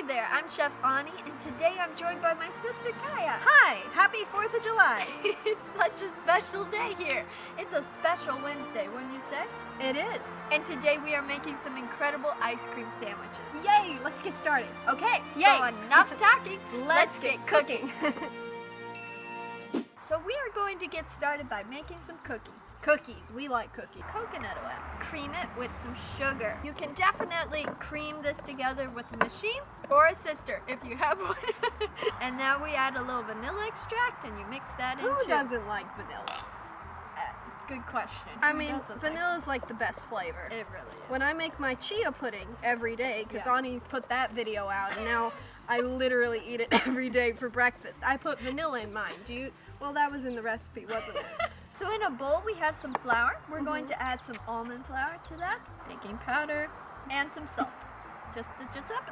there, I'm Chef Ani, and today I'm joined by my sister Kaya. Hi, happy 4th of July. It's such a special day here. It's a special Wednesday, wouldn't you say? It is. And today we are making some incredible ice cream sandwiches. Yay, let's get started. Okay, Yay. so enough talking, Let's get cooking. So we are going to get started by making some cookies. Cookies, we like cookies. Coconut oil. Cream it with some sugar. You can definitely cream this together with a machine or a sister if you have one. And now we add a little vanilla extract and you mix that in. Who doesn't like vanilla? Good question. I Who mean, doesn't vanilla's like the best flavor. It really is. When I make my chia pudding every day, because Yeah. Ani put that video out, and now I literally eat it every day for breakfast. I put vanilla in mine. Well, that was in the recipe, wasn't it? So in a bowl we have some flour. We're going to add some almond flour to that, baking powder, and some salt. Just up.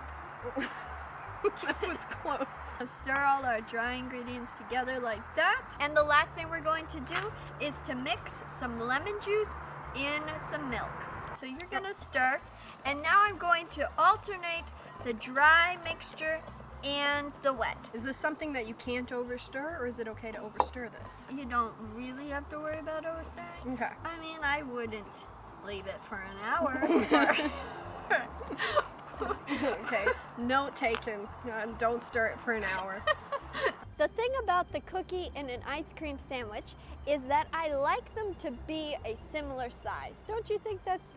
That was close. So stir all our dry ingredients together like that. And the last thing we're going to do is to mix some lemon juice in some milk. So you're gonna stir, and now I'm going to alternate the dry mixture and the wet. Is this something that you can't overstir, or is it okay to overstir this? You don't really have to worry about overstirring. Okay. I mean, I wouldn't leave it for an hour. Okay, note taken. Don't stir it for an hour. The thing about the cookie and an ice cream sandwich is that I like them to be a similar size. Don't you think that's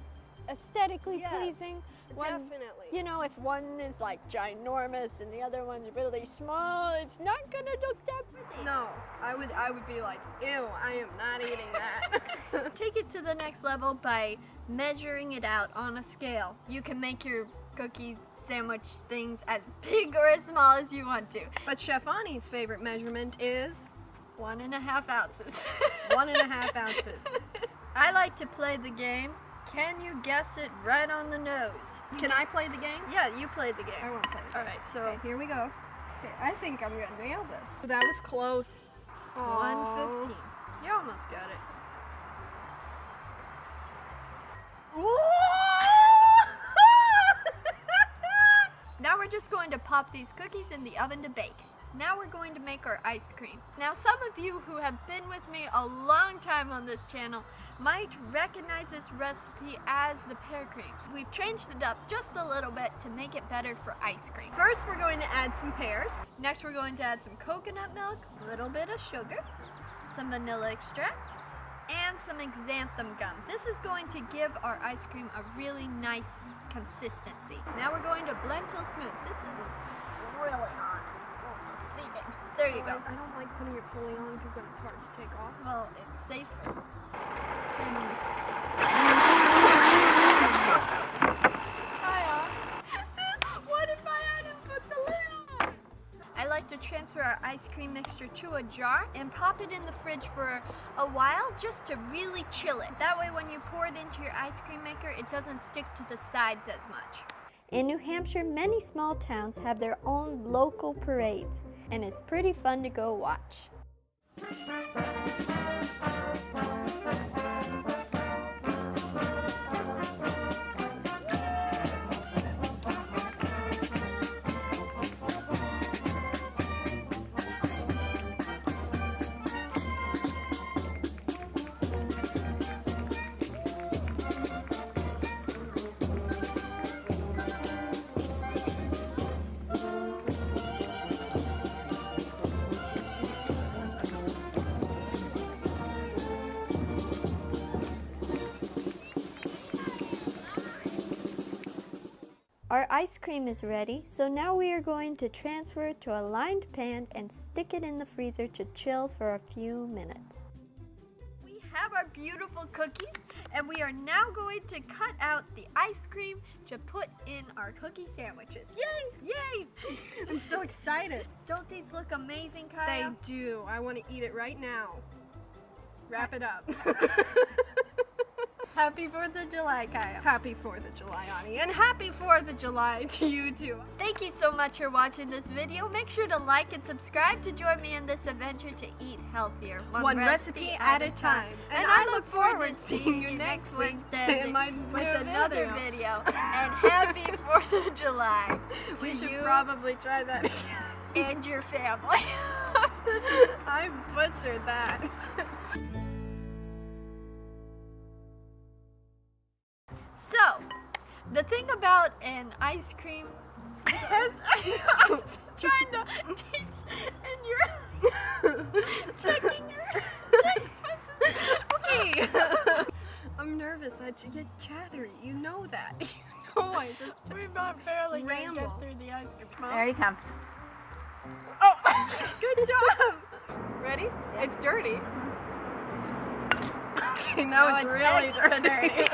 aesthetically Yes, pleasing? definitely. You know, if one is like ginormous and the other one's really small, it's not gonna look that pretty. No, I would be like, ew, I am not eating that. Take it to the next level by measuring it out on a scale. You can make your cookie sandwich things as big or as small as you want to. But Chef Ani's favorite measurement is 1.5 ounces. 1.5 ounces. I like to play the game. Can you guess it right on the nose? Can I play the game? Yeah, you play the game. I want to play the game. All right, so Okay, here we go. Okay, I think I'm gonna nail this. That was close. 115. You almost got it. Now we're just going to pop these cookies in the oven to bake. Now we're going to make our ice cream. Now some of you who have been with me a long time on this channel might recognize this recipe as the pear cream. We've changed it up just a little bit to make it better for ice cream. First, we're going to add some pears. Next we're going to add some coconut milk, a little bit of sugar, some vanilla extract, and some xanthan gum. This is going to give our ice cream a really nice consistency. Now we're going to blend till smooth. This isn't really on, it's a little deceiving. There you go. I don't like putting it fully on because then it's hard to take off. Well, it's safer. What if I hadn't put the lid on? I like to transfer our ice cream mixture to a jar and pop it in the fridge for a while just to really chill it. That way when you pour it into your ice cream maker, it doesn't stick to the sides as much. In New Hampshire, many small towns have their own local parades, and it's pretty fun to go watch. Our ice cream is ready, so now we are going to transfer it to a lined pan and stick it in the freezer to chill for a few minutes. We have our beautiful cookies, and we are now going to cut out the ice cream to put in our cookie sandwiches. Yay! Yay! I'm so excited. Don't these look amazing, Kaya? They do. I want to eat it right now. Wrap it up. Happy 4th of July, Kaya. Happy 4th of July, Ani. And happy 4th of July to you too. Thank you so much for watching this video. Make sure to like and subscribe to join me in this adventure to eat healthier. One recipe at a time. And I look forward to seeing you next Wednesday with another video. And happy 4th of July to We should you probably try that again. and your family. I butchered that. So, the thing about an ice cream test, I'm trying to teach, and you're checking your text. Okay. I'm nervous. I get chattery. You know that. You know I just We're not barely gonna ramble. get through the ice cream. Mom? There he comes. Oh, good job. Ready? It's dirty. Okay, now No, it's it's really extra dirty. dirty.